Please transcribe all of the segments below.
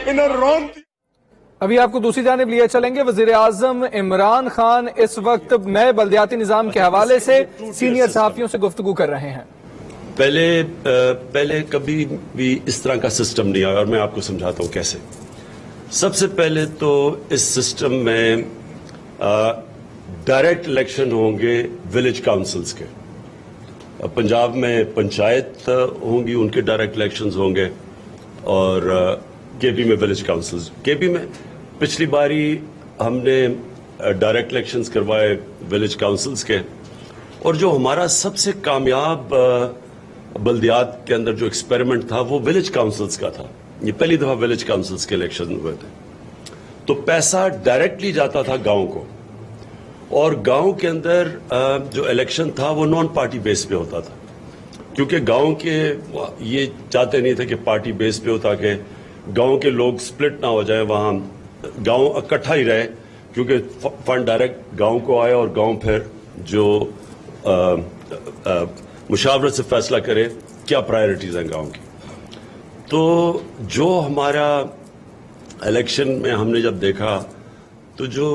انہیں رون ابھی آپ کو دوسری جانب لیے چلیں گے. وزیر اعظم عمران خان اس وقت نئے بلدیاتی نظام کے حوالے سے سینئر صحافیوں سے گفتگو کر رہے ہیں. پہلے کبھی بھی اس طرح کا سسٹم نہیں آیا اور میں آپ کو سمجھاتا ہوں کیسے. سب سے پہلے تو اس سسٹم میں ڈائریکٹ الیکشن ہوں گے ولیج کاؤنسلز کے. پنجاب میں پنچایت ہوں گی, ان کے ڈائریکٹ الیکشنز ہوں گے, اور کے پی میں ولیج کاؤنسلز. کے پی میں پچھلی باری ہم نے ڈائریکٹ الیکشنز کروائے ولیج کاؤنسلز کے, اور جو ہمارا سب سے کامیاب بلدیات کے اندر جو ایکسپیریمنٹ تھا وہ ولیج کاؤنسلز کا تھا. یہ پہلی دفعہ ولیج کاؤنسلز کے الیکشن ہوئے تھے. تو پیسہ ڈائریکٹلی جاتا تھا گاؤں کو, اور گاؤں کے اندر جو الیکشن تھا وہ نان پارٹی بیس پہ ہوتا تھا, کیونکہ گاؤں کے یہ چاہتے نہیں تھے کہ پارٹی بیس پہ ہو تاکہ گاؤں کے لوگ سپلٹ نہ ہو جائے, وہاں گاؤں اکٹھا ہی رہے, کیونکہ فنڈ ڈائریکٹ گاؤں کو آئے اور گاؤں پھر جو مشاورت سے فیصلہ کرے کیا پرائرٹیز ہیں گاؤں کی. تو جو ہمارا الیکشن میں ہم نے جب دیکھا تو جو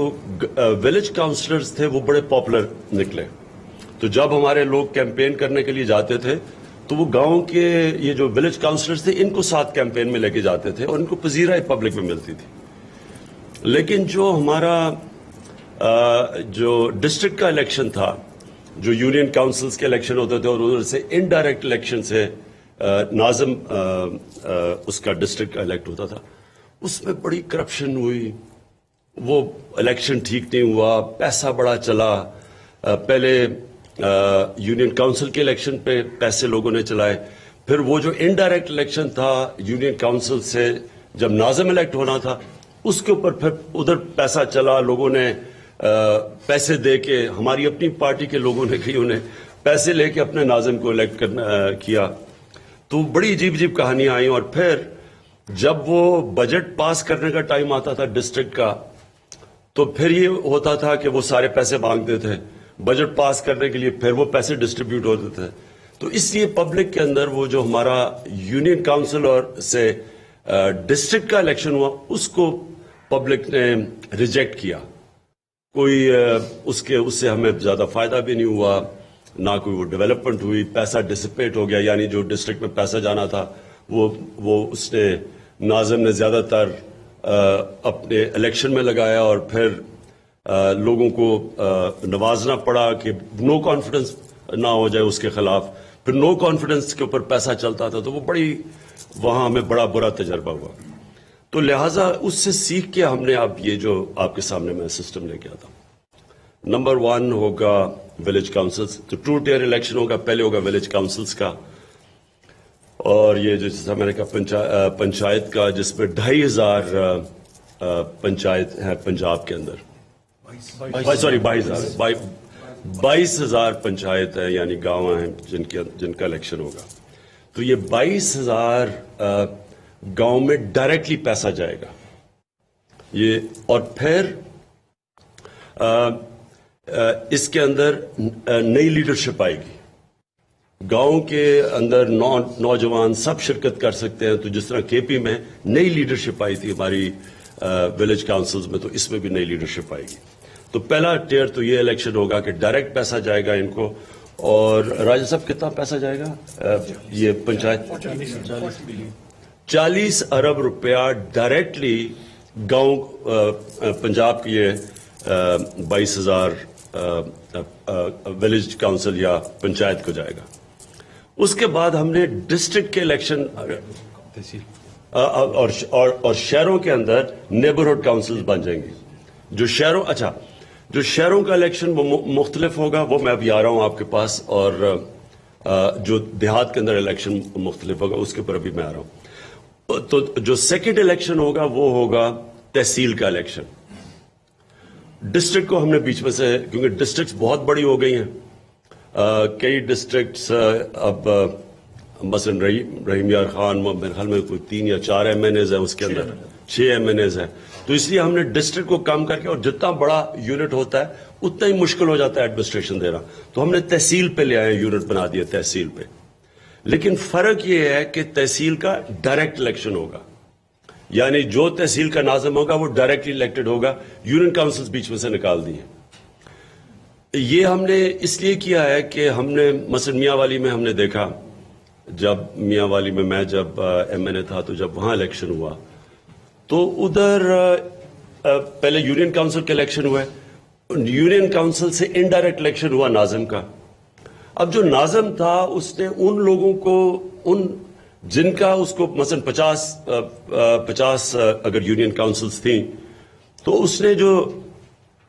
ولیج کاؤنسلرز تھے وہ بڑے پاپولر نکلے. تو جب ہمارے لوگ کیمپین کرنے کے لیے جاتے تھے تو وہ گاؤں کے یہ جو ولیج کاؤنسلرز تھے ان کو ساتھ کیمپین میں لے کے جاتے تھے, اور ان کو پذیرائی پبلک میں ملتی تھی. لیکن جو ہمارا جو ڈسٹرکٹ کا الیکشن تھا, جو یونین کاؤنسلز کے الیکشن ہوتے تھے اور ادھر سے انڈائریکٹ الیکشن سے ناظم اس کا ڈسٹرکٹ کا الیکٹ ہوتا تھا, اس میں بڑی کرپشن ہوئی. وہ الیکشن ٹھیک نہیں ہوا, پیسہ بڑا چلا. پہلے یونین کاؤنسل کے الیکشن پہ پیسے لوگوں نے چلائے, پھر وہ جو انڈائریکٹ الیکشن تھا یونین کاؤنسل سے جب ناظم الیکٹ ہونا تھا اس کے اوپر پھر ادھر پیسہ چلا. لوگوں نے پیسے دے کے, ہماری اپنی پارٹی کے لوگوں نے کہ انہیں پیسے لے کے اپنے ناظم کو الیکٹ کرنا کیا. تو بڑی عجیب عجیب کہانیاں آئیں. اور پھر جب وہ بجٹ پاس کرنے کا ٹائم آتا تھا ڈسٹرکٹ کا, تو پھر یہ ہوتا تھا کہ وہ سارے پیسے مانگتے تھے بجٹ پاس کرنے کے لیے, پھر وہ پیسے ڈسٹریبیوٹ ہوتے تھے. تو اس لیے پبلک کے اندر وہ جو ہمارا یونین کاؤنسل اور سے ڈسٹرکٹ کا الیکشن ہوا اس کو پبلک نے ریجیکٹ کیا. کوئی اس سے ہمیں زیادہ فائدہ بھی نہیں ہوا, نہ کوئی وہ ڈیولپمنٹ ہوئی. پیسہ ڈسپیٹ ہو گیا, یعنی جو ڈسٹرکٹ میں پیسہ جانا تھا وہ اس نے ناظم نے زیادہ تر اپنے الیکشن میں لگایا, اور پھر لوگوں کو نوازنا پڑا کہ نو کانفیڈنس نہ ہو جائے اس کے خلاف. پھر نو کانفیڈنس کے اوپر پیسہ چلتا تھا, تو وہ وہاں ہمیں بڑا برا تجربہ ہوا. تو لہٰذا اس سے سیکھ کے ہم نے اب یہ جو آپ کے سامنے میں سسٹم لے کے آتا. نمبر 1 ہوگا ولیج کاؤنسلز. تو 2 ٹیئر الیکشن ہوگا, پہلے ہوگا ولیج کاؤنسلز کا, اور یہ جیسا میں نے کہا پنچایت کا, جس میں 2500 پنچایت ہے پنجاب کے اندر. 22,000 پنچایت ہے, یعنی گاؤں ہیں جن کا الیکشن ہوگا. تو یہ 22,000 گاؤں میں ڈائریکٹلی پیسہ جائے گا یہ. اور پھر اس کے اندر نئی لیڈرشپ آئے گی. گاؤں کے اندر نوجوان سب شرکت کر سکتے ہیں. تو جس طرح کے پی میں نئی لیڈرشپ آئی تھی ہماری ولیج کاؤنسلز میں, تو اس میں بھی نئی لیڈرشپ آئے گی. تو پہلا ٹیئر تو یہ الیکشن ہوگا کہ ڈائریکٹ پیسہ جائے گا ان کو. اور راجہ صاحب کتنا پیسہ جائے گا یہ پنچایت؟ 40 ارب روپیہ ڈائریکٹلی گاؤں پنجاب کی یہ 22,000 ولیج کاؤنسل یا پنچایت کو جائے گا. اس کے بعد ہم نے ڈسٹرکٹ کے الیکشن اور شہروں کے اندر نیبرہڈ کاؤنسل بن جائیں گے. جو شہروں کا الیکشن وہ مختلف ہوگا, وہ میں ابھی آ رہا ہوں آپ کے پاس. اور جو دیہات کے اندر الیکشن مختلف ہوگا اس کے اوپر ابھی میں آ رہا ہوں. تو جو سیکنڈ الیکشن ہوگا وہ ہوگا تحصیل کا الیکشن. ڈسٹرکٹ کو ہم نے بیچ میں سے, کیونکہ ڈسٹرکٹس بہت بڑی ہو گئی ہیں, کئی ڈسٹرکٹس اب مثلا رحیم یار خان میرے خیال میں کوئی 3 یا 4 ایم این ایز ہیں, اس کے اندر 6 ایم این ایز ہیں. تو اس لیے ہم نے ڈسٹرکٹ کو کم کر کے, اور جتنا بڑا یونٹ ہوتا ہے اتنا ہی مشکل ہو جاتا ہے ایڈمنسٹریشن دینا, تو ہم نے تحصیل پہ لے آئے, یونٹ بنا دیا تحصیل پہ. لیکن فرق یہ ہے کہ تحصیل کا ڈائریکٹ الیکشن ہوگا, یعنی جو تحصیل کا ناظم ہوگا وہ ڈائریکٹلی الیکٹڈ ہوگا, یونین کاؤنسلز بیچ میں سے نکال دی ہیں. یہ ہم نے اس لیے کیا ہے کہ ہم نے مثلا میاں والی میں ہم نے دیکھا, جب میاں والی میں جب ایم این اے تھا تو جب وہاں الیکشن ہوا تو ادھر پہلے یونین کاؤنسل کے الیکشن ہوئے, یونین کاؤنسل سے انڈائریکٹ الیکشن ہوا ناظم کا. اب جو ناظم تھا اس نے ان لوگوں کو, ان جن کا اس کو مثلا 50 اگر یونین کاؤنسلز تھیں تو اس نے جو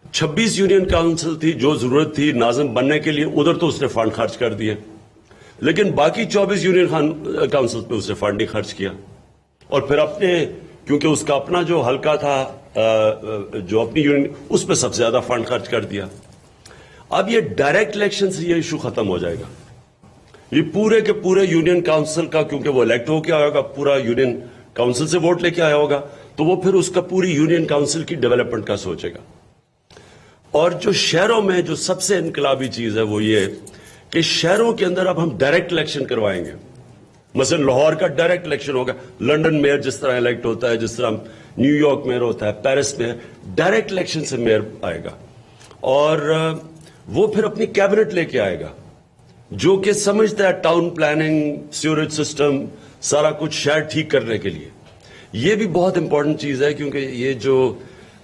26 یونین کاؤنسل تھی جو ضرورت تھی ناظم بننے کے لیے, ادھر تو اس نے فنڈ خرچ کر دیے, لیکن باقی 24 یونین کاؤنسل پہ اس نے فنڈ نہیں خرچ کیا. اور پھر اپنے, کیونکہ اس کا اپنا جو حلقہ تھا جو اپنی یونین, اس پہ سب سے زیادہ فنڈ خرچ کر دیا. اب یہ ڈائریکٹ الیکشن سے یہ ایشو ختم ہو جائے گا. یہ پورے کے پورے یونین کاؤنسل کا, کیونکہ وہ الیکٹ ہو کے آیا ہوگا, پورا یونین کاؤنسل سے ووٹ لے کے آیا ہوگا, تو وہ پھر اس کا پوری یونین کاؤنسل کی ڈیولپمنٹ کا سوچے گا. اور جو شہروں میں جو سب سے انقلابی چیز ہے وہ یہ کہ شہروں کے اندر اب ہم ڈائریکٹ الیکشن کروائیں گے. مثلا لاہور کا ڈائریکٹ الیکشن ہوگا, لنڈن میئر جس طرح الیکٹ ہوتا ہے, جس طرح نیو یارک میئر ہوتا ہے, پیرس میں ڈائریکٹ الیکشن سے میئر آئے گا. اور وہ پھر اپنی کیبنٹ لے کے آئے گا جو کہ سمجھتا ہے ٹاؤن پلاننگ, سیوریج سسٹم, سارا کچھ شہر ٹھیک کرنے کے لیے. یہ بھی بہت امپورٹنٹ چیز ہے کیونکہ یہ جو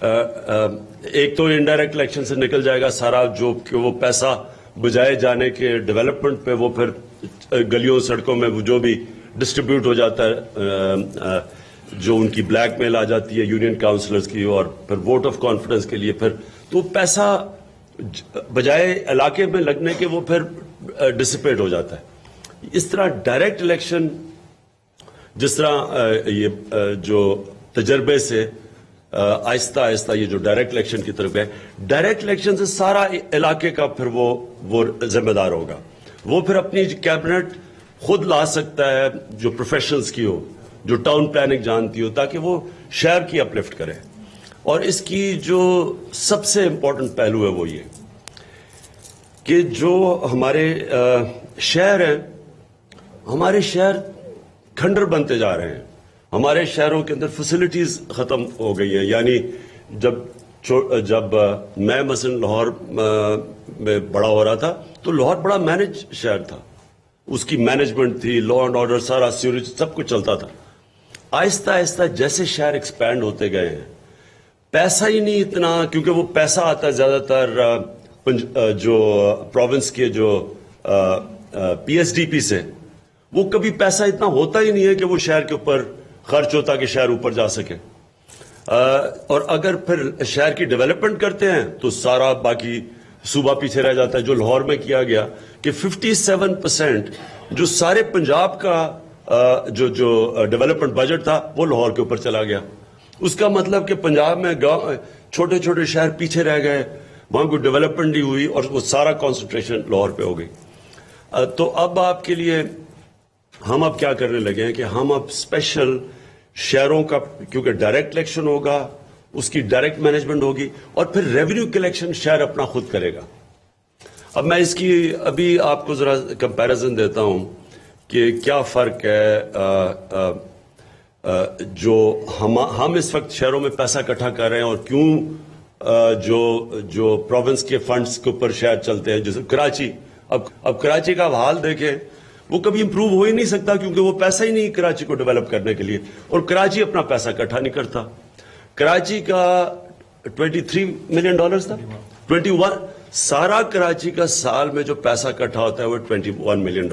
ایک تو انڈائریکٹ الیکشن سے نکل جائے گا سارا, جو کہ وہ پیسہ بجائے جانے کے ڈیولپمنٹ پہ وہ پھر گلیوں سڑکوں میں جو بھی ڈسٹریبیوٹ ہو جاتا ہے, جو ان کی بلیک میل آ جاتی ہے یونین کاؤنسلرز کی, اور پھر ووٹ آف کانفیڈنس کے لیے پھر تو پیسہ بجائے علاقے میں لگنے کے وہ پھر ڈسپیٹ ہو جاتا ہے. اس طرح ڈائریکٹ الیکشن, جس طرح یہ جو تجربے سے آہستہ آہستہ یہ جو ڈائریکٹ الیکشن کی طرف ہے, ڈائریکٹ الیکشن سے سارا علاقے کا پھر وہ ذمہ دار ہوگا. وہ پھر اپنی کیبنٹ خود لا سکتا ہے جو پروفیشنلز کی ہو, جو ٹاؤن پلاننگ جانتی ہو, تاکہ وہ شہر کی اپلفٹ کرے. اور اس کی جو سب سے امپورٹنٹ پہلو ہے وہ یہ کہ جو ہمارے شہر ہیں, ہمارے شہر کھنڈر بنتے جا رہے ہیں. ہمارے شہروں کے اندر فیسلٹیز ختم ہو گئی ہیں. یعنی جب میں مثلا لاہور میں بڑا ہو رہا تھا تو لاہور بڑا مینج شہر تھا, اس کی مینجمنٹ تھی, لا اینڈ آرڈر, سارا سیوریج سب کچھ چلتا تھا. آہستہ آہستہ جیسے شہر ایکسپینڈ ہوتے گئے ہیں, پیسہ ہی نہیں اتنا, کیونکہ وہ پیسہ آتا ہے زیادہ تر جو پروونس کے جو پی ایس ڈی پی سے, وہ کبھی پیسہ اتنا ہوتا ہی نہیں ہے کہ وہ شہر کے اوپر خرچ ہوتا کہ شہر اوپر جا سکے. اور اگر پھر شہر کی ڈیولپمنٹ کرتے ہیں تو سارا باقی صوبہ پیچھے رہ جاتا ہے. جو لاہور میں کیا گیا کہ 57% جو سارے پنجاب کا جو ڈیولپمنٹ بجٹ تھا وہ لاہور کے اوپر چلا گیا. اس کا مطلب کہ پنجاب میں گاؤں, چھوٹے چھوٹے شہر پیچھے رہ گئے, وہاں کوئی ڈیولپمنٹ نہیں ہوئی, اور وہ سارا کانسنٹریشن لاہور پہ ہو گئی. تو اب آپ کے لیے ہم اب کیا کرنے لگے ہیں کہ ہم اب اسپیشل شہروں کا, کیونکہ ڈائریکٹ الیکشن ہوگا, اس کی ڈائریکٹ مینجمنٹ ہوگی, اور پھر ریونیو کلیکشن شہر اپنا خود کرے گا. اب میں اس کی ابھی آپ کو ذرا کمپیریزن دیتا ہوں کہ کیا فرق ہے جو ہم اس وقت شہروں میں پیسہ اکٹھا کر رہے ہیں اور کیوں جو پروونس کے فنڈز کے اوپر شہر چلتے ہیں. جیسے کراچی, اب کراچی کا حال دیکھیں, وہ کبھی امپروو ہو ہی نہیں سکتا کیونکہ وہ پیسہ ہی نہیں کراچی کو ڈیولپ کرنے کے لیے, اور کراچی اپنا پیسہ اکٹھا نہیں کرتا. کراچی کا $23 ملین تھا, 21, سارا کراچی کا سال میں جو پیسہ اکٹھا ہوتا ہے وہ $21 ملین.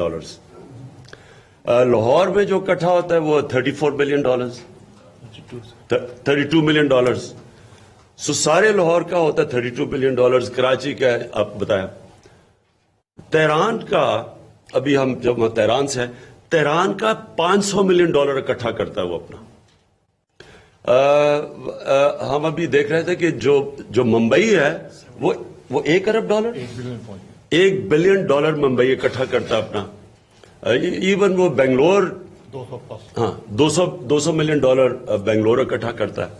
لاہور میں جو اکٹھا ہوتا ہے وہ $34 ملین, $32 ملین. سو سارے لاہور کا ہوتا ہے $32 ملین. کراچی کا آپ بتایا. تہران کا, ابھی ہم جب تہران سے ہیں, تہران کا $500 ملین اکٹھا کرتا ہے وہ اپنا. ہم ابھی دیکھ رہے تھے کہ جو ممبئی ہے وہ $1 ارب, $1 بلین ممبئی اکٹھا کرتا ہے اپنا. ایون وہ بنگلور 200 ملین ڈالر بنگلور اکٹھا کرتا ہے.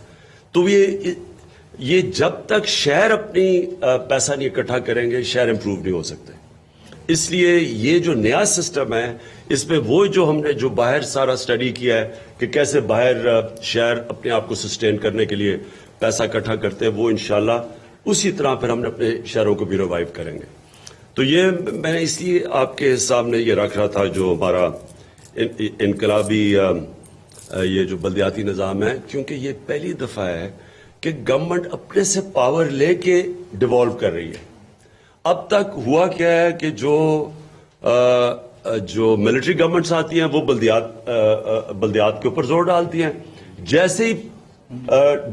تو یہ جب تک شہر اپنی پیسہ نہیں اکٹھا کریں گے شہر امپروو نہیں ہو سکتے. اس لیے یہ جو نیا سسٹم ہے اس میں وہ جو ہم نے جو باہر سارا سٹڈی کیا ہے کہ کیسے باہر شہر اپنے آپ کو سسٹین کرنے کے لیے پیسہ اکٹھا کرتے ہیں، وہ انشاءاللہ اسی طرح پھر ہم نے اپنے شہروں کو بھی ریوائیو کریں گے. تو یہ میں اس لیے آپ کے سامنے یہ رکھ رہا تھا جو ہمارا انقلابی یہ جو بلدیاتی نظام ہے، کیونکہ یہ پہلی دفعہ ہے کہ گورنمنٹ اپنے سے پاور لے کے ڈیوالو کر رہی ہے. اب تک ہوا کیا ہے کہ جو ملٹری گورنمنٹس آتی ہیں وہ بلدیات کے اوپر زور ڈالتی ہیں، جیسے ہی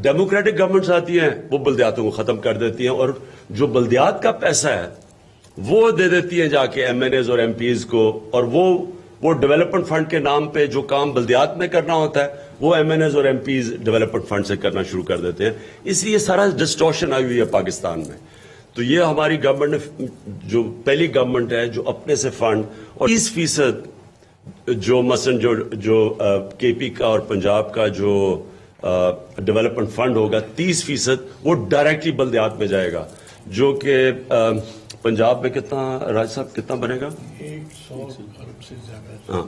ڈیموکریٹک گورنمنٹس آتی ہیں وہ بلدیاتوں کو ختم کر دیتی ہیں، اور جو بلدیات کا پیسہ ہے وہ دے دیتی ہیں جا کے ایم این ایز اور ایم پیز کو، اور وہ ڈیولپمنٹ فنڈ کے نام پہ جو کام بلدیات میں کرنا ہوتا ہے وہ ایم این ایز اور ایم پیز ڈیولپمنٹ فنڈ سے کرنا شروع کر دیتے ہیں. اس لیے سارا ڈسٹورشن آئی ہوئی ہے پاکستان میں. تو یہ ہماری گورنمنٹ نے جو پہلی گورنمنٹ ہے جو اپنے سے فنڈ، اور 30% جو مثلا جو کے پی کا اور پنجاب کا جو ڈیولپمنٹ فنڈ ہوگا 30% وہ ڈائریکٹلی بلدیات میں جائے گا، جو کہ پنجاب میں کتنا، راج صاحب کتنا بنے گا؟ 100 ارب سے زیادہ. ہاں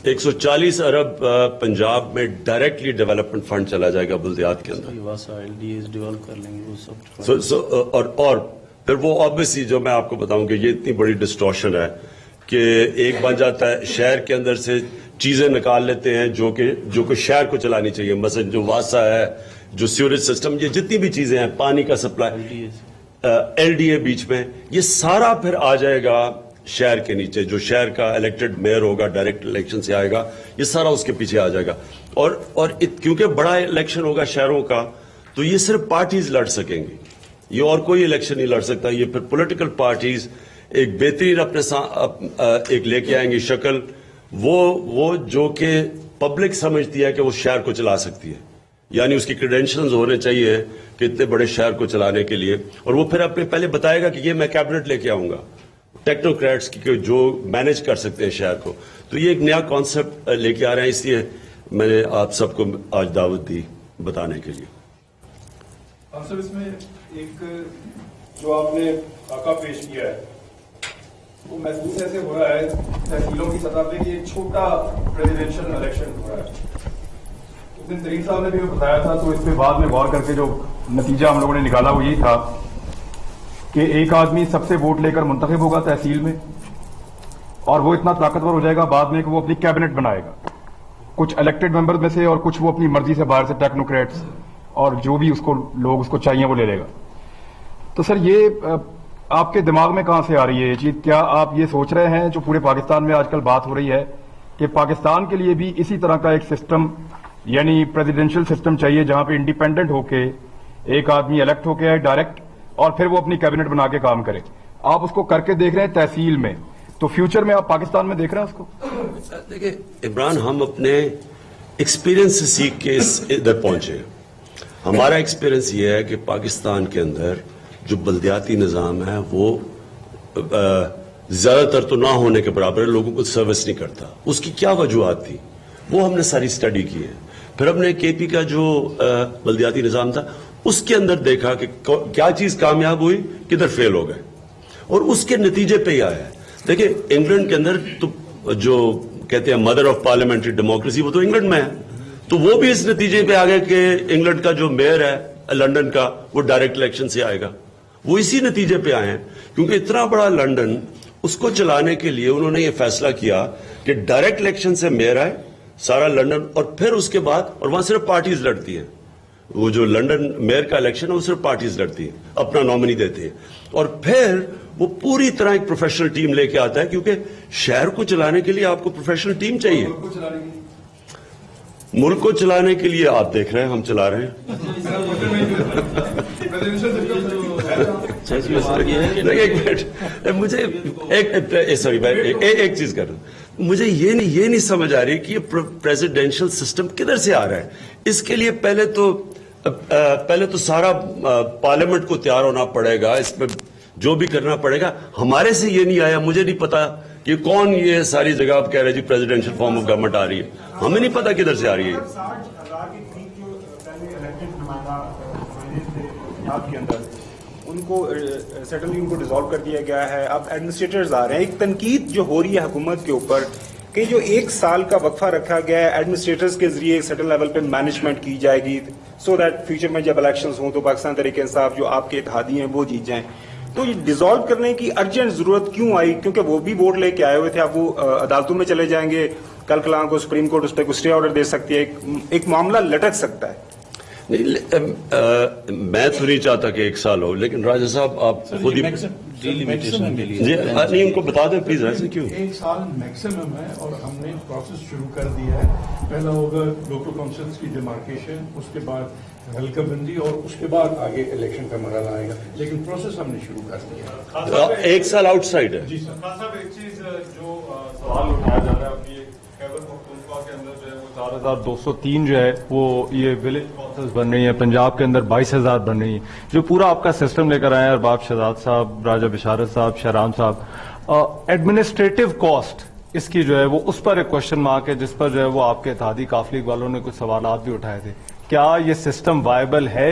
140 ارب پنجاب میں ڈائریکٹلی ڈیولپمنٹ فنڈ چلا جائے گا بلدیات کے اندر. ڈیولپ کر لیں گے وہ سب. اور پھر وہ آبویسلی جو میں آپ کو بتاؤں کہ یہ اتنی بڑی ڈسٹورشن ہے کہ ایک بن جاتا ہے شہر کے اندر سے چیزیں نکال لیتے ہیں جو کہ شہر کو چلانی چاہیے، مثلا جو واسا ہے، جو سیوریج سسٹم، یہ جتنی بھی چیزیں ہیں، پانی کا سپلائی، ایل ڈی اے بیچ میں، یہ سارا پھر آ جائے گا شہر کے نیچے. جو شہر کا الیکٹڈ میئر ہوگا ڈائریکٹ الیکشن سے آئے گا، یہ سارا اس کے پیچھے آ جائے گا. اور کیونکہ بڑا الیکشن ہوگا شہروں کا تو یہ صرف پارٹیز لڑ سکیں گی، یہ اور کوئی الیکشن نہیں لڑ سکتا. یہ پھر پولیٹیکل پارٹیز ایک بہترین اپنے ایک لے کے آئیں گی شکل، وہ جو کہ پبلک سمجھتی ہے کہ وہ شہر کو چلا سکتی ہے، یعنی اس کی کریڈینشلز ہونے چاہیے کہ اتنے بڑے شہر کو چلانے کے لیے. اور وہ پھر اپنے پہلے بتائے گا کہ یہ میں کیبنٹ لے کے آؤں گا، ٹیکنوکریٹس کی جو مینج کر سکتے ہیں شہر کو. تو یہ ایک نیا کانسیپٹ لے کے آ رہے ہیں، اس لیے میں نے آپ سب کو آج دعوت دی بتانے کے لیے. ہم سب اس میں ایک جو آپ نے خاکہ پیش کیا ہے وہ محسوس ایسے ہو رہا ہے تحصیلوں کی سطح پہ کہ ایک چھوٹا پریزیڈینشل الیکشن ہو رہا ہے. اس دن ترین صاحب نے بھی بتایا تھا، تو اس پہ بعد میں غور کر کے جو نتیجہ ہم لوگوں نے نکالا وہ یہی تھا کہ ایک آدمی سب سے ووٹ لے کر منتخب ہوگا تحصیل میں، اور وہ اتنا طاقتور ہو جائے گا بعد میں کہ وہ اپنی کیبنٹ بنائے گا، کچھ الیکٹڈ ممبر میں سے اور کچھ وہ اپنی مرضی سے باہر سے ٹیکنوکریٹس اور جو بھی اس کو لوگ اس کو چاہیے وہ لے لے گا. تو سر یہ آپ کے دماغ میں کہاں سے آ رہی ہے یہ چیز؟ کیا آپ یہ سوچ رہے ہیں جو پورے پاکستان میں آج کل بات ہو رہی ہے کہ پاکستان کے لیے بھی اسی طرح کا ایک سسٹم، یعنی پریزیڈینشل سسٹم چاہیے جہاں پہ انڈیپینڈنٹ ہو کے ایک آدمی الیکٹ ہو کے آئے ڈائریکٹ، اور پھر وہ اپنی کیبنٹ بنا کے کام کرے؟ آپ اس کو کر کے دیکھ رہے ہیں تحصیل میں، تو فیوچر میں آپ پاکستان میں دیکھ رہے ہیں اس کو؟ دیکھیں عمران، ہم اپنے ایکسپیرینس سے سیکھ کے ادھر پہنچے. ہمارا ایکسپیرینس یہ ہے کہ پاکستان کے اندر جو بلدیاتی نظام ہے وہ زیادہ تر تو نہ ہونے کے برابر لوگوں کو سروس نہیں کرتا. اس کی کیا وجوہات تھی وہ ہم نے ساری سٹڈی کی ہے. پھر ہم نے کے پی کا جو بلدیاتی نظام تھا اس کے اندر دیکھا کہ کیا چیز کامیاب ہوئی، کدھر فیل ہو گئے، اور اس کے نتیجے پہ ہی آیا ہے. دیکھیں انگلینڈ کے اندر تو جو کہتے ہیں مدر آف پارلیمنٹری ڈیموکریسی وہ تو انگلینڈ میں ہے، تو وہ بھی اس نتیجے پہ آ گئے کہ انگلینڈ کا جو میئر ہے لنڈن کا وہ ڈائریکٹ الیکشن سے آئے گا. وہ اسی نتیجے پہ آئے ہیں کیونکہ اتنا بڑا لنڈن، اس کو چلانے کے لیے انہوں نے یہ فیصلہ کیا کہ ڈائریکٹ الیکشن سے میئر آئے سارا لنڈن، اور پھر اس کے بعد، اور وہاں صرف پارٹیز لڑتی ہیں. وہ جو لنڈن میئر کا الیکشن ہے وہ صرف پارٹیز لڑتی ہیں، اپنا نامنی دیتے ہیں، اور پھر وہ پوری طرح ایک پروفیشنل ٹیم لے کے آتا ہے، کیونکہ شہر کو چلانے کے لیے آپ کو پروفیشنل ٹیم چاہیے. ملک کو چلانے کے لیے آپ دیکھ رہے ہیں ہم چلا رہے ہیں. مجھے ایک چیز کر رہا ہوں، مجھے یہ نہیں سمجھ آ رہی کہ یہ پریزیڈینشل سسٹم کدھر سے آ رہا ہے. اس کے لیے پہلے تو سارا پارلیمنٹ کو تیار ہونا پڑے گا، اس میں جو بھی کرنا پڑے گا. ہمارے سے یہ نہیں آیا، مجھے نہیں پتا کہ کون یہ ساری جگہ آپ کہہ رہے جی پریزیڈینشل فارم آف گورنمنٹ آ رہی ہے، ہمیں نہیں پتا کدھر سے آ رہی ہے. ان کو سڈنلی ان کو ڈیزالو کر دیا گیا ہے. اب ایڈمنسٹریٹرز آ رہے ہیں. ایک تنقید جو ہو رہی ہے حکومت کے اوپر کہ جو 1 سال کا وقفہ رکھا گیا ہے ایڈمنسٹریٹرز کے ذریعے ایک سرٹن لیول پہ مینجمنٹ کی جائے گی سو دیٹ فیوچر میں جب الیکشنز ہوں تو پاکستان تحریک انصاف جو آپ کے اتحادی ہیں وہ جیت جائیں. تو یہ ڈیزالو کرنے کی ارجنٹ ضرورت کیوں آئی؟ کیونکہ وہ بھی ووٹ لے کے آئے ہوئے تھے. اب وہ عدالتوں میں چلے جائیں گے, کل کلام کو سپریم کورٹ اس پہ کوئی اسٹے آرڈر دے سکتی ہے, ایک معاملہ لٹک سکتا ہے. نہیں, میں تو نہیں چاہتا کہ 1 سال ہو, لیکن راجہ صاحب آپ خود ہی ڈیلیمیٹیشن کے لیے جی نہیں ان کو بتا دیں پلیز. ایسے کیوں 1 سال میکسیمم ہے اور ہم نے پروسیس شروع کر دیا ہے. پہلا ہوگا لوکل کونسلز کی ڈیمارکیشن, اس کے بعد حلقہ بندی اور اس کے بعد آگے الیکشن کا مرحلہ آئے گا, لیکن پروسیس ہم نے شروع کر دیا ہے. 1 سال آؤٹ سائڈ ہے. جی سر. خان صاحب ایک چیز جو سوال اٹھایا جا رہا ہے ابھی خیبر پختونخوا کے اندر جو ہے وہ 4203 جو ہے وہ یہ ولیج کونسلز بن رہی ہیں, پنجاب کے اندر 22,000 بن رہی ہیں, جو پورا آپ کا سسٹم لے کر آئے ہیں ارباب شہزاد صاحب, راجہ بشارت صاحب, شہرام صاحب. ایڈمنسٹریٹو کاسٹ اس کی جو ہے وہ اس پر ایک کوشچن مارک ہے جس پر جو ہے وہ آپ کے اتحادی کافی لیگ والوں نے کچھ سوالات بھی اٹھائے تھے. کیا یہ سسٹم وائبل ہے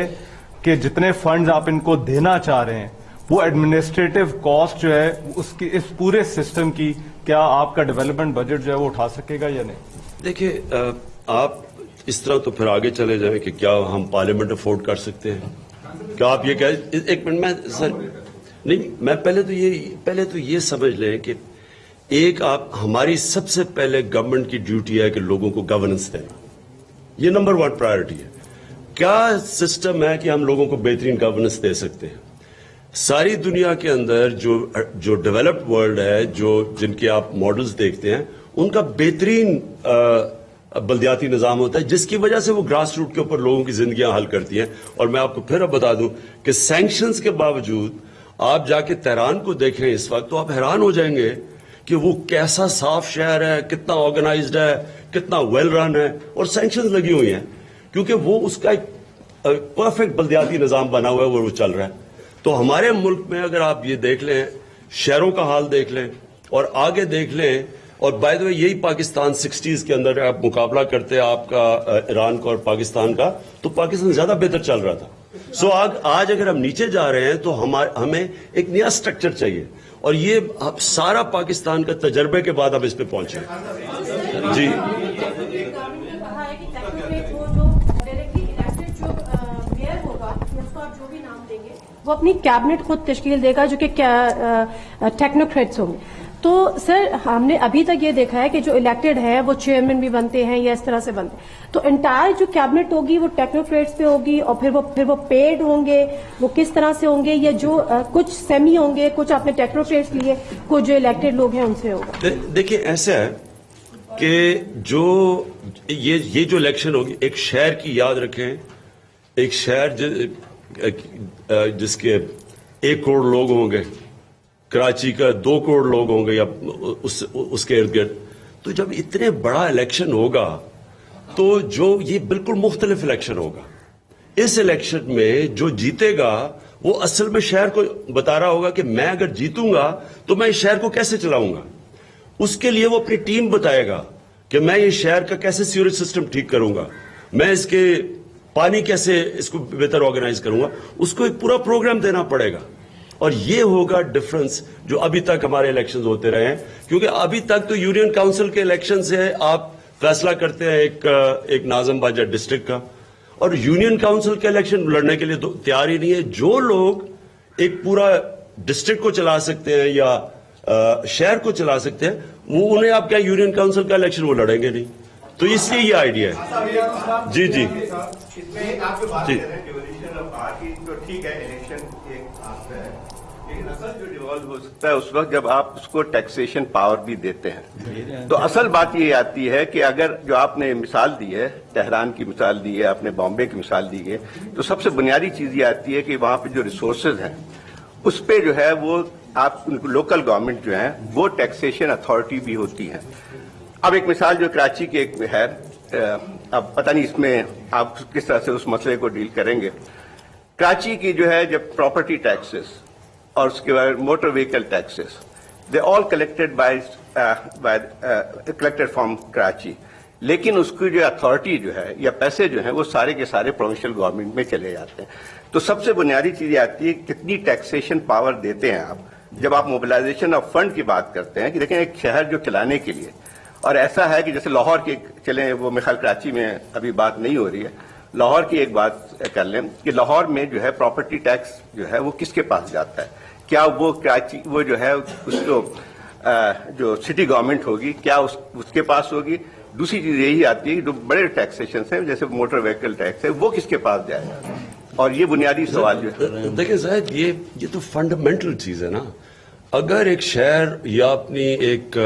کہ جتنے فنڈز آپ ان کو دینا چاہ رہے ہیں وہ ایڈمنسٹریٹو کاسٹ جو ہے اس پورے سسٹم کی کیا آپ کا ڈیولپمنٹ بجٹ جو ہے وہ اٹھا سکے گا یا نہیں؟ دیکھیے آپ اس طرح تو پھر آگے چلے جائیں کہ کیا ہم پارلیمنٹ افورڈ کر سکتے ہیں؟ کیا آپ یہ کہہ, 1 منٹ میں سر نہیں, میں پہلے تو یہ سمجھ لیں کہ ایک آپ ہماری سب سے پہلے گورنمنٹ کی ڈیوٹی ہے کہ لوگوں کو گورننس دیں. یہ نمبر 1 پرائرٹی ہے. کیا سسٹم ہے کہ ہم لوگوں کو بہترین گورننس دے سکتے ہیں؟ ساری دنیا کے اندر جو ڈیولپڈ ورلڈ ہے, جن کے آپ ماڈلز دیکھتے ہیں, ان کا بہترین بلدیاتی نظام ہوتا ہے جس کی وجہ سے وہ گراس روٹ کے اوپر لوگوں کی زندگیاں حل کرتی ہیں. اور میں آپ کو پھر اب بتا دوں کہ سینکشنز کے باوجود آپ جا کے تہران کو دیکھیں اس وقت تو آپ حیران ہو جائیں گے کہ وہ کیسا صاف شہر ہے, کتنا آرگنائزڈ ہے, کتنا ویل رن ہے, اور سینکشنز لگی ہوئی ہیں کیونکہ وہ اس کا ایک پرفیکٹ بلدیاتی نظام بنا ہوا ہے, وہ چل رہا ہے. تو ہمارے ملک میں اگر آپ یہ دیکھ لیں, شہروں کا حال دیکھ لیں اور آگے دیکھ لیں, اور بائی دا وے یہی پاکستان 60s کے اندر آپ مقابلہ کرتے آپ کا ایران کا اور پاکستان کا, تو پاکستان زیادہ بہتر چل رہا تھا. سو آج اگر ہم نیچے جا رہے ہیں تو ہمیں ایک نیا سٹرکچر چاہیے, اور یہ سارا پاکستان کا تجربے کے بعد اب اس پہ پہنچے. جی وہ اپنی کیبنٹ خود تشکیل دے گا جو کہ ٹیکنوکریٹس ہوں گے. تو سر ہم نے ابھی تک یہ دیکھا ہے کہ جو الیکٹڈ ہے وہ چیئرمین بھی بنتے ہیں یا اس طرح سے بنتے ہیں, تو انٹائر جو کیبنٹ ہوگی وہ ٹیکنوکریٹس پہ ہوگی, اور پھر وہ پیڈ ہوں گے, وہ کس طرح سے ہوں گے, یا جو کچھ سیمی ہوں گے, کچھ آپ نے ٹیکنوکریٹس لیے, کچھ جو الیکٹڈ لوگ ہیں ان سے ہوگا. دیکھیں ایسا ہے کہ یہ جو الیکشن ہوگی, ایک شہر کی یاد رکھیں, ایک شہر جس کے 1 کروڑ لوگ ہوں گے, کراچی کا 2 کروڑ لوگ ہوں گے یا اس کے ارد گرد, تو جب اتنے بڑا الیکشن ہوگا تو یہ بالکل مختلف الیکشن ہوگا. اس الیکشن میں جو جیتے گا وہ اصل میں شہر کو بتا رہا ہوگا کہ میں اگر جیتوں گا تو میں اس شہر کو کیسے چلاؤں گا. اس کے لیے وہ اپنی ٹیم بتائے گا کہ میں یہ شہر کا کیسے سیوریج سسٹم ٹھیک کروں گا, میں اس کے پانی کیسے اس کو بہتر آرگنائز کروں گا. اس کو ایک پورا پروگرام دینا پڑے گا, اور یہ ہوگا ڈفرنس جو ابھی تک ہمارے الیکشنز ہوتے رہے ہیں. کیونکہ ابھی تک تو یونین کاؤنسل کے الیکشن سے آپ فیصلہ کرتے ہیں ایک ناظم باجا ڈسٹرکٹ کا, اور یونین کاؤنسل کے الیکشن لڑنے کے لیے تو تیار ہی نہیں ہے. جو لوگ ایک پورا ڈسٹرکٹ کو چلا سکتے ہیں یا شہر کو چلا سکتے ہیں, وہ انہیں آپ کیا یونین کاؤنسل کا الیکشن وہ لڑیں گے نہیں. تو اس لیے یہ آئیڈیا ہے. جی جی ٹھیک ہے, الیکشن ایک لیکن اصل جو ڈیوالو ہو سکتا ہے اس وقت جب آپ اس کو ٹیکسیشن پاور بھی دیتے ہیں. تو اصل بات یہ آتی ہے کہ اگر جو آپ نے مثال دی ہے, تہران کی مثال دی ہے, آپ نے بامبے کی مثال دی ہے, تو سب سے بنیادی چیز یہ آتی ہے کہ وہاں پہ جو ریسورسز ہیں اس پہ جو ہے وہ آپ لوکل گورنمنٹ جو ہیں وہ ٹیکسیشن اتھارٹی بھی ہوتی ہیں. اب ایک مثال جو کراچی کی ایک ہے, اب پتہ نہیں اس میں آپ کس طرح سے اس مسئلے کو ڈیل کریں گے. کراچی کی جو ہے جب پراپرٹی ٹیکسز اور اس کے بعد motor vehicle taxes, they all collected collected from Karachi. لیکن اس کی جو اتھارٹی جو ہے یا پیسے جو ہیں وہ سارے کے سارے پروونشل گورنمنٹ میں چلے جاتے ہیں. تو سب سے بنیادی چیز یہ آتی ہے کتنی ٹیکسیشن پاور دیتے ہیں آپ جب آپ موبلائزیشن آف فنڈ کی بات کرتے ہیں کہ دیکھیں ایک شہر جو چلانے کے لیے, اور ایسا ہے کہ جیسے لاہور کے چلیں, وہ میرے خیال کراچی میں ابھی بات نہیں ہو رہی ہے, لاہور کی ایک بات کر لیں کہ لاہور میں جو ہے پراپرٹی ٹیکس جو ہے وہ کس کے پاس جاتا ہے؟ کیا وہ کراچی وہ جو ہے اس کو جو سٹی گورنمنٹ ہوگی کیا اس کے پاس ہوگی؟ دوسری چیز یہی آتی ہے کہ جو بڑے ٹیکسیشن ہیں جیسے موٹر وہیکل ٹیکس ہے وہ کس کے پاس جائے گا؟ اور یہ بنیادی سوال جو ہے. دیکھیں صاحب, یہ تو فنڈامنٹل چیز ہے نا. اگر ایک شہر یا اپنی ایک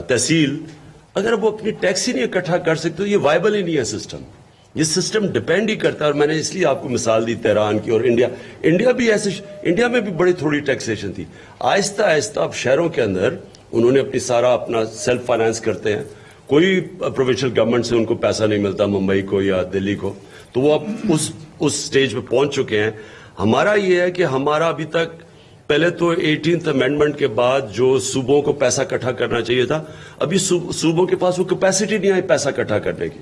تحصیل اگر وہ اپنی ٹیکس ہی نہیں اکٹھا کر سکتے تو یہ وائبل ہی نہیں ہے سسٹم. یہ سسٹم ڈپینڈ ہی کرتا ہے. اور میں نے اس لیے آپ کو مثال دی تہران کی, اور انڈیا بھی ایسے, انڈیا میں بھی بڑی تھوڑی ٹیکسیشن تھی. آہستہ آہستہ اب شہروں کے اندر انہوں نے اپنی سارا اپنا سیلف فائنانس کرتے ہیں. کوئی پروونشل گورنمنٹ سے ان کو پیسہ نہیں ملتا, ممبئی کو یا دلی کو, تو وہ اب اس سٹیج پہ پہنچ چکے ہیں. ہمارا یہ ہے کہ ہمارا ابھی تک پہلے تو 18th امینڈمنٹ کے بعد جو صوبوں کو پیسہ اکٹھا کرنا چاہیے تھا, ابھی صوبوں کے پاس وہ کیپیسٹی نہیں آئی پیسہ اکٹھا کرنے کی,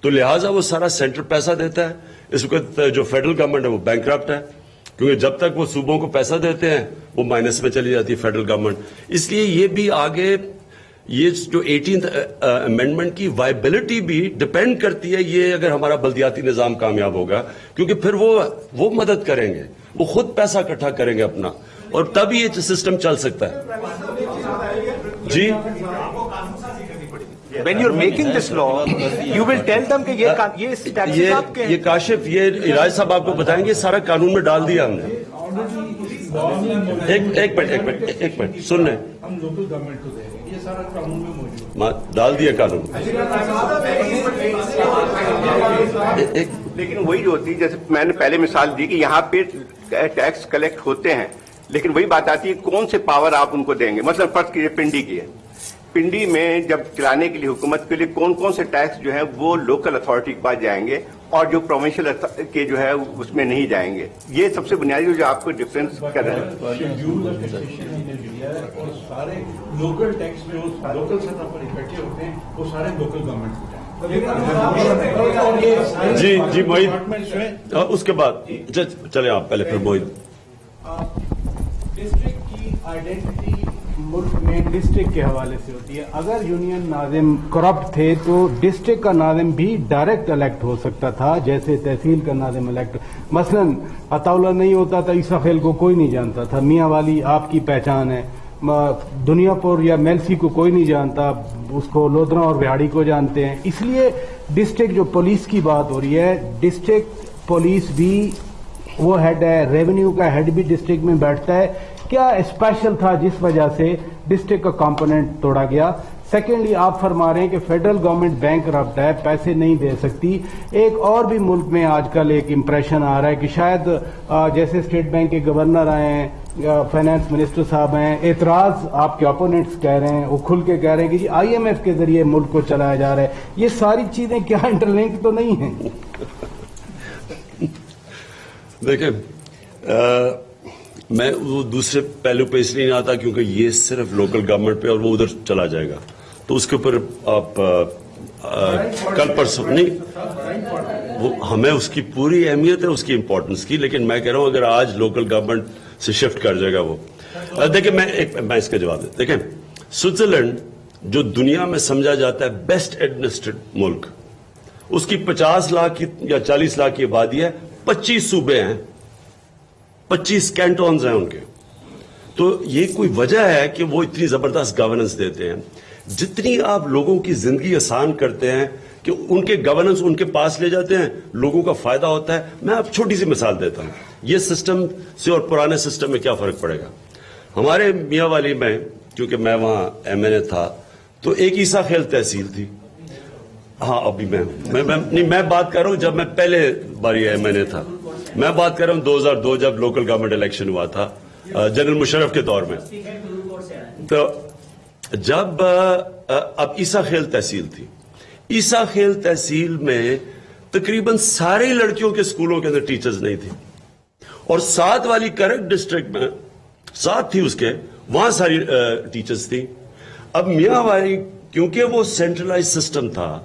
تو لہٰذا وہ سارا سینٹر پیسہ دیتا ہے. اس وقت جو فیڈرل گورنمنٹ ہے وہ بینکرپٹ ہے, کیونکہ جب تک وہ صوبوں کو پیسہ دیتے ہیں وہ مائنس میں چلی جاتی ہے فیڈرل گورنمنٹ. اس لیے یہ بھی آگے یہ جو 18th امینڈمنٹ کی وائبلٹی بھی ڈپینڈ کرتی ہے یہ اگر ہمارا بلدیاتی نظام کامیاب ہوگا, کیونکہ پھر وہ مدد کریں گے, وہ خود پیسہ اکٹھا کریں گے اپنا, اور تب یہ سسٹم چل سکتا ہے. جی When you're making this law, you will tell them کہ یہ taxes آپ کے ہیں. یہ کاشف, یہ راج صاحب آپ کو بتائیں گے, سارا قانون میں ڈال دیا ہم نے. ایک منٹ سن لیں, ہم لوکل گورنمنٹ کو دے رہے ہیں, یہ سارا قانون میں موجود ڈال دیا قانون. لیکن وہی جو ہوتی ہے جیسے میں نے پہلے مثال دی کہ یہاں پہ ٹیکس کلیکٹ ہوتے ہیں, لیکن وہی بات آتی ہے کون سے پاور آپ ان کو دیں گے. مثلا فرض کیجیے پنڈی کی ہے, پنڈی میں جب چلانے کے لیے حکومت کے لیے کون کون سے ٹیکس جو ہیں وہ لوکل اتھارٹی کے پاس جائیں گے اور جو پروونشل کے جو ہے اس میں نہیں جائیں گے. یہ سب سے بنیادی جو آپ کو ڈفرینس کر رہے ہیں. شیڈیول آف ٹیکسیشن ہی نے دیا ہے, اور سارے لوکل ٹیکس میں لوکل سطح پر اکٹھے ہوتے ہیں, وہ سارے لوکل گورنمنٹ کو جائیں. جی موہید, اس کے بعد چلیں آپ پہلے, پھر موہید. ڈسٹرکٹ کی آئیڈینٹی ملک میں ڈسٹرکٹ کے حوالے سے ہوتی ہے. اگر یونین ناظم کرپٹ تھے تو ڈسٹرکٹ کا ناظم بھی ڈائریکٹ الیکٹ ہو سکتا تھا, جیسے تحصیل کا ناظم الیکٹ. مثلاً اطاولہ نہیں ہوتا تھا, عیسیٰ خیل کو کوئی نہیں جانتا تھا, میاں والی آپ کی پہچان ہے, دنیا پور یا میلسی کو کوئی نہیں جانتا, اس کو لودھرا اور بہاڑی کو جانتے ہیں. اس لیے ڈسٹرکٹ جو پولیس کی بات ہو رہی ہے, ڈسٹرکٹ پولیس بھی وہ ہیڈ ہے, ریونیو کا ہیڈ بھی ڈسٹرکٹ میں بیٹھتا ہے. کیا اسپیشل تھا جس وجہ سے ڈسٹرکٹ کا کمپوننٹ توڑا گیا؟ سیکنڈلی آپ فرما رہے ہیں کہ فیڈرل گورنمنٹ بینک کرپٹ ہے, پیسے نہیں دے سکتی. ایک اور بھی ملک میں آج کل ایک امپریشن آ رہا ہے کہ شاید جیسے اسٹیٹ بینک کے گورنر آئے ہیں, فائنانس منسٹر صاحب ہیں, اعتراض آپ کے اپوننٹس کہہ رہے ہیں, وہ کھل کے کہہ رہے ہیں کہ جی آئی ایم ایف کے ذریعے ملک کو چلایا جا رہا ہے. یہ ساری چیزیں کیا انٹر لنک تو نہیں ہیں؟ دیکھیں, میں وہ دوسرے پہلو پہ اس لیے نہیں آتا کیونکہ یہ صرف لوکل گورنمنٹ پہ اور وہ ادھر چلا جائے گا, تو اس کے اوپر آپ کل پرسوں نہیں, وہ ہمیں اس کی پوری اہمیت ہے, اس کی امپورٹنس کی, لیکن میں کہہ رہا ہوں اگر آج لوکل گورنمنٹ سے شفٹ کر جائے گا وہ. دیکھیں میں اس کا جواب دوں. دیکھیں, سوئٹزرلینڈ جو دنیا میں سمجھا جاتا ہے بیسٹ ایڈمنسٹریڈ ملک, اس کی 50 لاکھ یا 40 لاکھ کی آبادی ہے, 25 صوبے ہیں, 25 کینٹونز ہیں ان کے. تو یہ کوئی وجہ ہے کہ وہ اتنی زبردست گورننس دیتے ہیں. جتنی آپ لوگوں کی زندگی آسان کرتے ہیں کہ ان کے گورننس ان کے پاس لے جاتے ہیں, لوگوں کا فائدہ ہوتا ہے. میں آپ چھوٹی سی مثال دیتا ہوں, یہ سسٹم سے اور پرانے سسٹم میں کیا فرق پڑے گا. ہمارے میاں والی میں, کیونکہ میں وہاں ایم این اے تھا, تو ایک عیسیٰ خیل تحصیل تھی. ہاں ابھی میں بات کر رہا ہوں جب میں پہلے باری ایم این اے تھا, میں بات کر رہا ہوں 2002 جب لوکل گورنمنٹ الیکشن ہوا تھا جنرل مشرف کے دور میں. تو جب اب عیسیٰ خیل تحصیل تھی, عیسیٰ خیل تحصیل میں تقریباً سارے لڑکیوں کے اسکولوں کے اندر ٹیچرز نہیں تھی, اور ساتھ والی کرک ڈسٹرکٹ میں ساتھ تھی اس کے, وہاں ساری ٹیچرز تھی. اب میاں والی کیونکہ وہ سینٹرلائز سسٹم تھا،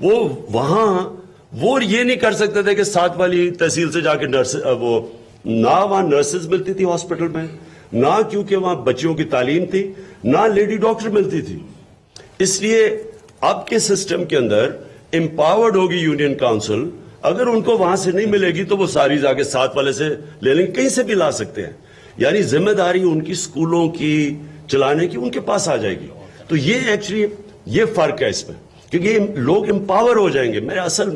وہ وہاں وہ یہ نہیں کر سکتے تھے کہ ساتھ والی تحصیل سے جا کے نہ وہاں نرسز ملتی تھی ہاسپٹل میں، نہ کیونکہ وہاں بچیوں کی تعلیم تھی، نہ لیڈی ڈاکٹر ملتی تھی. اس لیے اب کے سسٹم کے اندر امپاورڈ ہوگی یونین کاؤنسل، اگر ان کو وہاں سے نہیں ملے گی تو وہ ساری جا کے ساتھ والے سے لے لیں گے، کہیں سے بھی لا سکتے ہیں. یعنی ذمہ داری ان کی اسکولوں کی چلانے کی ان کے پاس آ جائے گی. تو یہ ایکچولی یہ فرق ہے اس میں، کیونکہ یہ لوگ امپاور ہو جائیں گے. میرا اصل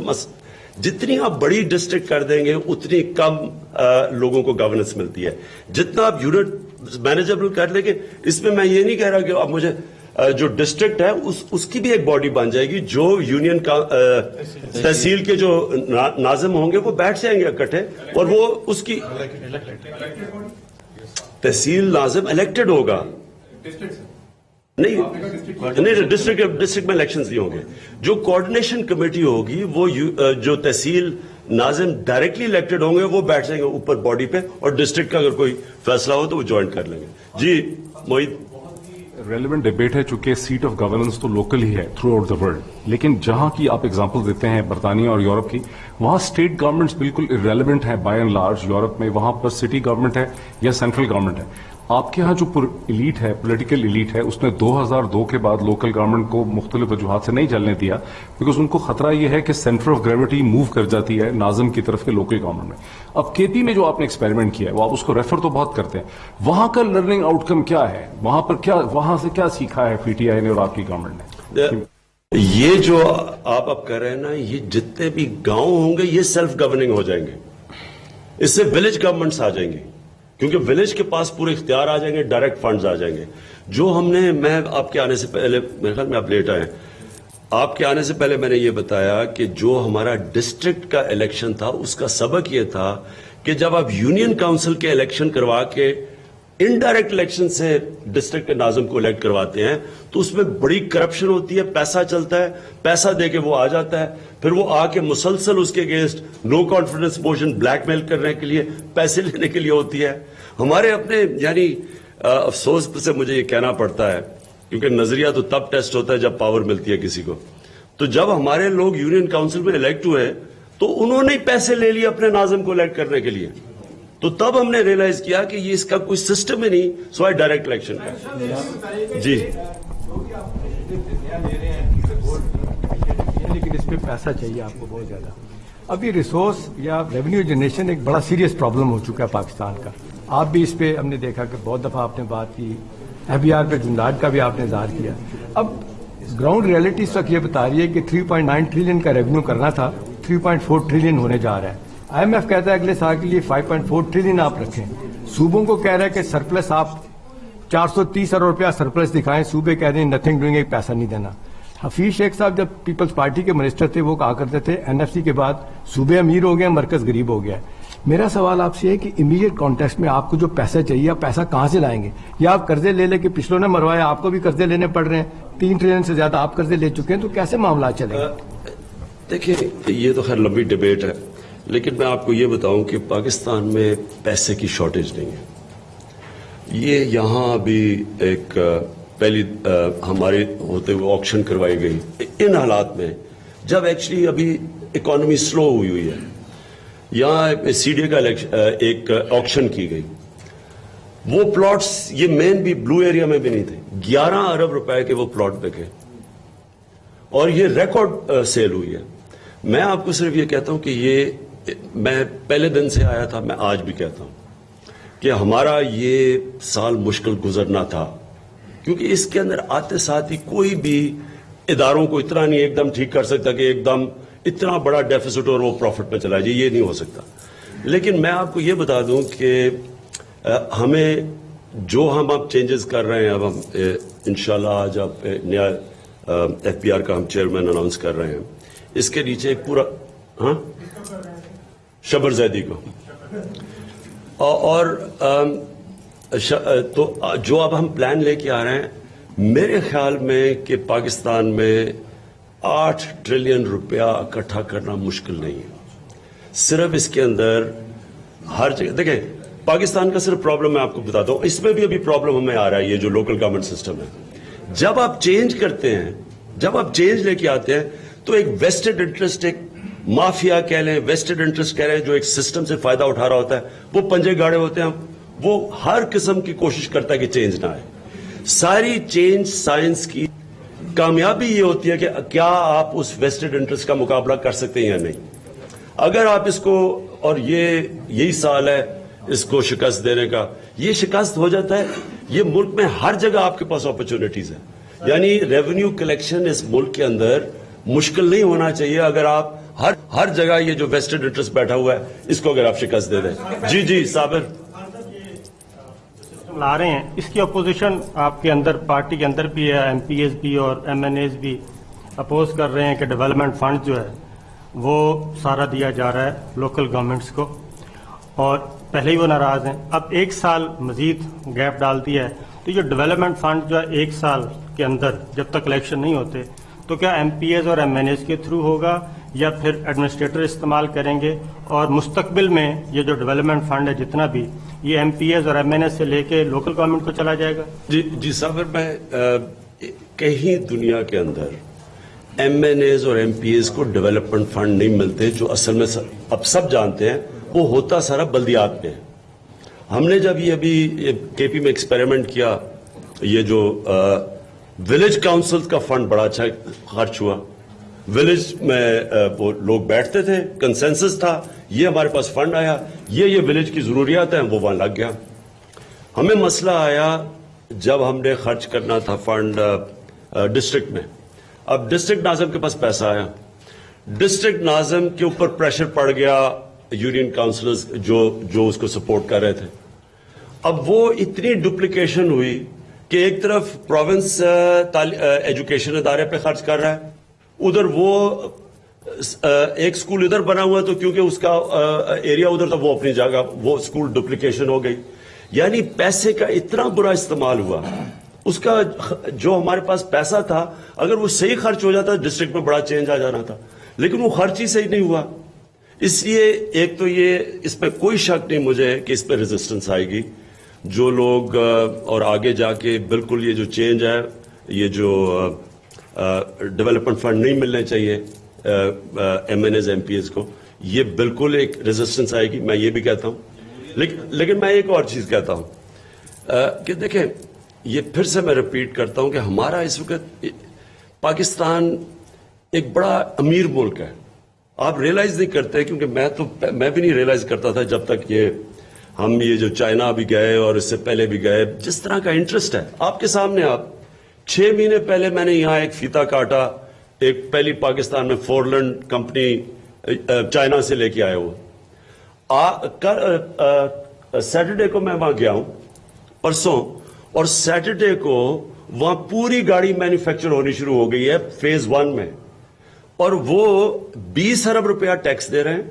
جتنی آپ بڑی ڈسٹرکٹ کر دیں گے اتنی کم لوگوں کو گورننس ملتی ہے. جتنا آپ یونٹ مینیجبل کر لیں گے، اس میں میں یہ نہیں کہہ رہا کہ اب مجھے جو ڈسٹرکٹ ہے اس کی بھی ایک باڈی بن جائے گی، جو یونین تحصیل کے جو ناظم ہوں گے وہ بیٹھ جائیں گے اکٹھے، اور وہ اس کی تحصیل ناظم الیکٹڈ ہوگا. نہیں ڈسٹرکٹ میں الیکشنز نہیں ہوں گے. جو کوآرڈینیشن کمیٹی ہوگی وہ جو تحصیل ناظم ڈائریکٹلی الیکٹڈ ہوں گے وہ بیٹھ جائیں گے اوپر باڈی پہ، اور ڈسٹرکٹ کا اگر کوئی فیصلہ ہو تو وہ جوائن کر لیں گے. جی موہید. ریلیونٹ ڈیبیٹ ہے، چونکہ سیٹ آف گورننس تو لوکل ہی ہے تھرو آؤٹ دا ورلڈ، لیکن جہاں کی آپ ایگزامپل دیتے ہیں برطانیہ اور یورپ کی، وہاں اسٹیٹ گورنمنٹس بالکل ارریلیونٹ ہیں بائی اینڈ لارج. یورپ میں وہاں پر سٹی گورنمنٹ ہے یا سینٹرل گورنمنٹ ہے. آپ کے ہاں جو ایلیٹ ہے، پولیٹیکل ایلیٹ ہے، اس نے 2002 کے بعد لوکل گورنمنٹ کو مختلف وجوہات سے نہیں چلنے دیا، بیکاز ان کو خطرہ یہ ہے کہ سینٹر آف گریوٹی موو کر جاتی ہے ناظم کی طرف کے لوکل گورنمنٹ میں. اب کے پی میں جو آپ نے ایکسپیریمنٹ کیا ہے وہ آپ اس کو ریفر تو بہت کرتے ہیں، وہاں کا لرننگ آؤٹ کم کیا ہے؟ وہاں پر کیا، وہاں سے کیا سیکھا ہے پی ٹی آئی نے اور آپ کی گورنمنٹ نے؟ یہ جو آپ اب کر رہے ہیں نا، یہ جتنے بھی گاؤں ہوں گے یہ سیلف گورننگ ہو جائیں گے. اس سے ولیج گورنمنٹس آ جائیں گے، کیونکہ ولیج کے پاس پورے اختیار آ جائیں گے، ڈائریکٹ فنڈز آ جائیں گے. جو ہم نے، میں آپ کے آنے سے پہلے، میرے خیال میں آپ لیٹ آئے، آپ کے آنے سے پہلے میں نے یہ بتایا کہ جو ہمارا ڈسٹرکٹ کا الیکشن تھا اس کا سبق یہ تھا کہ جب آپ یونین کاؤنسل کے الیکشن کروا کے انڈائریکٹ الیکشن سے ڈسٹرکٹ کے ناظم کو الیکٹ کرواتے ہیں تو اس میں بڑی کرپشن ہوتی ہے، پیسہ چلتا ہے، پیسہ دے کے وہ آ جاتا ہے، پھر وہ آ کے مسلسل اس کے against no confidence motion black میل کرنے کے لیے، پیسے لینے کے لیے ہوتی ہے. ہمارے اپنے، یعنی افسوس سے مجھے یہ کہنا پڑتا ہے کیونکہ نظریہ تو تب ٹیسٹ ہوتا ہے جب پاور ملتی ہے کسی کو. تو جب ہمارے لوگ یونین کاؤنسل میں الیکٹ ہوئے تو انہوں نے پیسے لے لیے اپنے ناظم کو الیکٹ کرنے کے لیے. تو تب ہم نے ریئلائز کیا کہ یہ اس کا کوئی سسٹم ہی نہیں، سوائے ڈائریکٹ الیکشن کا. جی لیکن اس پہ پیسہ چاہیے آپ کو بہت زیادہ. ابھی ریسورس یا ریونیو جنریشن ایک بڑا سیریس پرابلم ہو چکا ہے پاکستان کا. آپ بھی اس پہ ہم نے دیکھا کہ بہت دفعہ آپ نے بات کی، ایف بی آر پہ جملاٹ کا بھی آپ نے اظہار کیا. اب گراؤنڈ ریئلٹی اس وقت یہ بتا رہی ہے کہ 3.9 ٹریلین کا ریونیو کرنا تھا، 3.4 ٹریلین ہونے جا رہا ہے. آئی ایم ایف کہتا ہے اگلے سال کے لیے 5.4 ٹریلین آپ رکھیں. صوبوں کو کہہ رہا ہے کہ سرپلس آپ 430 ارب روپیہ سرپلس دکھائیں، صوبے کہہ رہے ہیں نتھنگ ڈوئنگ، ایک پیسہ نہیں دینا. حفیظ شیخ صاحب جب پیپلز پارٹی کے منسٹر تھے وہ کہا کرتے تھے این ایف سی کے بعد صوبے امیر ہو گئے، مرکز غریب ہو گیا. میرا سوال آپ سے ہے کہ امیڈیٹ کانٹیکسٹ میں آپ کو جو پیسہ چاہیے آپ پیسہ کہاں سے لائیں گے؟ یا آپ قرضے لے کے پچھلوں نے مروایا، آپ کو بھی قرضے لینے پڑ رہے ہیں، 3 ٹریلین سے زیادہ آپ قرضے لے چکے ہیں، تو کیسے معاملات چلیں گے؟ دیکھیں یہ تو خیر لمبی ڈیبیٹ ہے، لیکن میں آپ کو یہ بتاؤں کہ پاکستان میں پیسے کی شارٹیج نہیں ہے. یہ یہاں ابھی ایک پہلی ہمارے ہوتے ہوئے آکشن کروائی گئی ان حالات میں جب ایکچولی ابھی اکانومی سلو ہوئی ہے. یہاں سی ڈی اے کا ایک آکشن کی گئی، وہ پلاٹس یہ مین بھی بلو ایریا میں بھی نہیں تھے، 11 ارب روپے کے وہ پلاٹ بکے اور یہ ریکارڈ سیل ہوئی ہے. میں آپ کو صرف یہ کہتا ہوں کہ یہ میں پہلے دن سے آیا تھا، میں آج بھی کہتا ہوں کہ ہمارا یہ سال مشکل گزرنا تھا، کیونکہ اس کے اندر آتے ساتھ ہی کوئی بھی اداروں کو اتنا نہیں ایک دم ٹھیک کر سکتا کہ ایک دم اتنا بڑا ڈیفیسٹ اور وہ پروفٹ میں چلا جائے، یہ نہیں ہو سکتا. لیکن میں آپ کو یہ بتا دوں کہ ہمیں جو ہم اب چینجز کر رہے ہیں، اب ہم انشاءاللہ آج اب نیا ایف پی آر کا ہم چیئرمین اناؤنس کر رہے ہیں. اس کے نیچے ایک پورا شبر زیدی کو اور تو جو اب ہم پلان لے کے آ رہے ہیں، میرے خیال میں کہ پاکستان میں 8 ٹریلین روپیہ اکٹھا کرنا مشکل نہیں ہے. صرف اس کے اندر ہر جگہ دیکھیں، پاکستان کا صرف پرابلم میں آپ کو بتاتا ہوں، اس میں بھی ابھی پرابلم ہمیں آ رہا ہے، یہ جو لوکل گورنمنٹ سسٹم ہے. جب آپ چینج کرتے ہیں جب آپ چینج لے کے آتے ہیں تو ایک ویسٹڈ انٹرسٹ, ایک مافیا کہہ لیں, ویسٹڈ انٹرسٹ کہہ لیں, جو ایک سسٹم سے فائدہ اٹھا رہا ہوتا ہے, وہ پنجے گاڑے ہوتے ہیں, وہ ہر قسم کی کوشش کرتا ہے کہ چینج نہ آئے. ساری چینج سائنس کی کامیابی یہ ہوتی ہے کہ کیا آپ اس ویسٹڈ انٹرسٹ کا مقابلہ کر سکتے ہیں یا نہیں. اگر آپ اس کو, اور یہی سال ہے اس کو شکست دینے کا, یہ شکست ہو جاتا ہے, یہ ملک میں ہر جگہ آپ کے پاس اپرچونٹیز ہیں. یعنی ریونیو کلیکشن اس ملک کے اندر مشکل نہیں ہونا چاہیے اگر آپ ہر جگہ یہ جو ویسٹڈ انٹرسٹ بیٹھا ہوا ہے اس کو اگر آپ شکست دے دیں. جی صابر لا رہے ہیں, اس کی اپوزیشن آپ کے اندر پارٹی کے اندر بھی ہے, ایم پی ایز بھی اور ایم این ایز بھی اپوز کر رہے ہیں کہ ڈیولپمنٹ فنڈ جو ہے وہ سارا دیا جا رہا ہے لوکل گورنمنٹس کو, اور پہلے ہی وہ ناراض ہیں. اب ایک سال مزید گیپ ڈال دیا ہے, تو یہ ڈیولپمنٹ فنڈ جو ہے ایک سال کے اندر جب تک الیکشن نہیں ہوتے تو کیا ایم پی ایز اور ایم این ایز کے تھرو ہوگا یا پھر ایڈمنسٹریٹر استعمال کریں گے, اور مستقبل میں یہ جو ڈیولپمنٹ فنڈ ہے جتنا بھی یہ ایم پی ایز اور ایم این ایز سے لے کے لوکل گورنمنٹ کو چلا جائے گا؟ جی صابر, میں کہیں دنیا کے اندر ایم این ایز اور ایم پی ایز کو ڈیولپمنٹ فنڈ نہیں ملتے, جو اصل میں اب سب جانتے ہیں وہ ہوتا سارا بلدیات میں. ہم نے جب یہ ابھی کے پی میں ایکسپیریمنٹ کیا, یہ جو ولیج کاؤنسل کا فنڈ بڑا اچھا خرچ ہوا. ولیج میں وہ لوگ بیٹھتے تھے, کنسنسس تھا, یہ ہمارے پاس فنڈ آیا, یہ ولیج کی ضروریات ہیں, وہ وہاں لگ گیا. ہمیں مسئلہ آیا جب ہم نے خرچ کرنا تھا فنڈ ڈسٹرکٹ میں. اب ڈسٹرکٹ ناظم کے پاس پیسہ آیا, ڈسٹرکٹ ناظم کے اوپر پریشر پڑ گیا یونین کاؤنسلرز جو اس کو سپورٹ کر رہے تھے. اب وہ اتنی ڈپلیکیشن ہوئی کہ ایک طرف پروونس ایجوکیشن ادارے پہ خرچ کر رہا ہے, ادھر وہ ایک سکول ادھر بنا ہوا ہے تو کیونکہ اس کا ایریا ادھر تھا وہ اپنی جگہ, وہ سکول ڈپلیکیشن ہو گئی. یعنی پیسے کا اتنا برا استعمال ہوا, اس کا جو ہمارے پاس پیسہ تھا اگر وہ صحیح خرچ ہو جاتا ڈسٹرکٹ میں بڑا چینج آ جانا تھا, لیکن وہ خرچ ہی صحیح نہیں ہوا. اس لیے ایک تو یہ اس پہ کوئی شک نہیں مجھے کہ اس پہ ریزسٹنس آئے گی. جو لوگ اور آگے جا کے بالکل یہ جو چینج ہے, یہ جو ڈیولپمنٹ فنڈ نہیں ملنے چاہیے M N As M P As کو, یہ بالکل ایک ریزسٹنس آئے گی, میں یہ بھی کہتا ہوں. لیکن میں ایک اور چیز کہتا ہوں کہ دیکھیں, یہ پھر سے میں ریپیٹ کرتا ہوں کہ ہمارا اس وقت پاکستان ایک بڑا امیر ملک ہے. آپ ریئلائز نہیں کرتے, کیونکہ میں بھی نہیں ریئلائز کرتا تھا جب تک ہم یہ جو چائنا بھی گئے اور اس سے پہلے بھی گئے, جس طرح کا انٹرسٹ ہے آپ کے سامنے. آپ 6 مہینے پہلے میں نے یہاں ایک فیتا کاٹا, ایک پہلی پاکستان میں فورلینڈ کمپنی چائنا سے لے کے آئے وہ. سیٹرڈے کو میں وہاں گیا ہوں پرسوں, اور سیٹرڈے کو وہاں پوری گاڑی مینوفیکچر ہونی شروع ہو گئی ہے فیز 1 میں, اور وہ 20 ارب روپیہ ٹیکس دے رہے ہیں,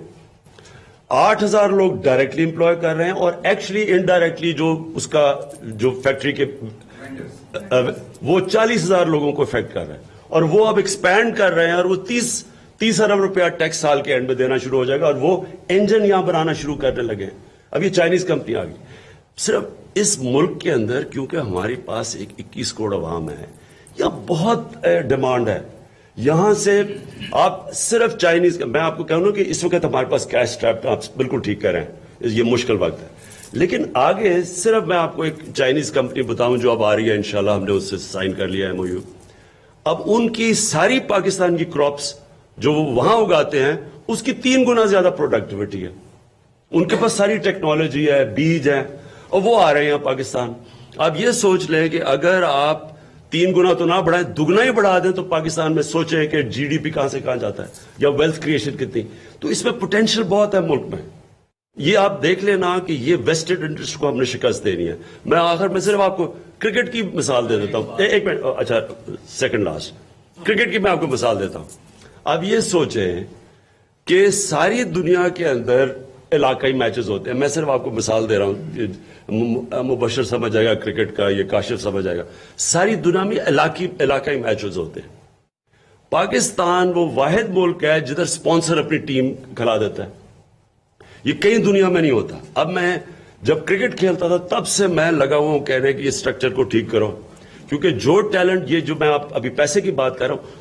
8,000 لوگ ڈائریکٹلی امپلوائے کر رہے ہیں, اور ایکچولی انڈائریکٹلی جو اس کا جو فیکٹری کے وہ 40,000 لوگوں کو افیکٹ کر رہے ہیں, اور وہ اب ایکسپینڈ کر رہے ہیں, اور وہ 30 ارب روپیہ ٹیکس سال کے اینڈ میں دینا شروع ہو جائے گا, اور وہ انجن یہاں بنانا شروع کرنے لگے ہیں. اب یہ چائنیز کمپنی آ گئی. صرف اس ملک کے اندر کیونکہ ہمارے پاس ایک 21 کروڑ عوام ہے, یہاں بہت ڈیمانڈ ہے. یہاں سے آپ صرف چائنیز, میں آپ کو کہوں کہ اس وقت ہمارے پاس کیش ٹریپ, آپ بالکل ٹھیک کر رہے ہیں, یہ مشکل وقت ہے, لیکن آگے صرف میں آپ کو ایک چائنیز کمپنی بتاؤں جو اب آ رہی ہے انشاءاللہ, ہم نے اس سے سائن کر لیا MOU. اب ان کی ساری پاکستان کی کراپس جو وہ وہاں اگاتے ہیں اس کی 3 گنا زیادہ پروڈکٹیوٹی ہے. ان کے پاس ساری ٹیکنالوجی ہے, بیج ہے, اور وہ آ رہے ہیں پاکستان. آپ یہ سوچ لیں کہ اگر آپ 3 گنا تو نہ بڑھائیں, دگنا ہی بڑھا دیں تو پاکستان میں سوچیں کہ GDP کہاں سے کہاں جاتا ہے, یا ویلتھ کریشن کتنی. تو اس میں پوٹینشیل بہت ہے ملک میں. یہ آپ دیکھ لینا کہ یہ ویسٹڈ انٹرسٹ کو ہم نے شکست دینی ہے. میں آخر میں صرف آپ کو کرکٹ کی مثال دے دیتا ہوں, ایک منٹ, اچھا سیکنڈ لاسٹ, کرکٹ کی میں آپ کو مثال دیتا ہوں. آپ یہ سوچیں کہ ساری دنیا کے اندر علاقائی میچز ہوتے ہیں. میں صرف آپ کو مثال دے رہا ہوں, مبشر سمجھ جائے گا کرکٹ کا, یہ کاشف سمجھ جائے گا. ساری دنیا میں علاقائی میچز ہوتے ہیں. پاکستان وہ واحد ملک ہے جدھر سپانسر اپنی ٹیم کھلا دیتا ہے. یہ کئی دنیا میں نہیں ہوتا. اب میں جب کرکٹ کھیلتا تھا تب سے میں لگا ہوا ہوں کہنے کہ یہ سٹرکچر کو ٹھیک کرو, کیونکہ جو ٹیلنٹ, یہ جو میں ابھی پیسے کی بات کر رہا ہوں,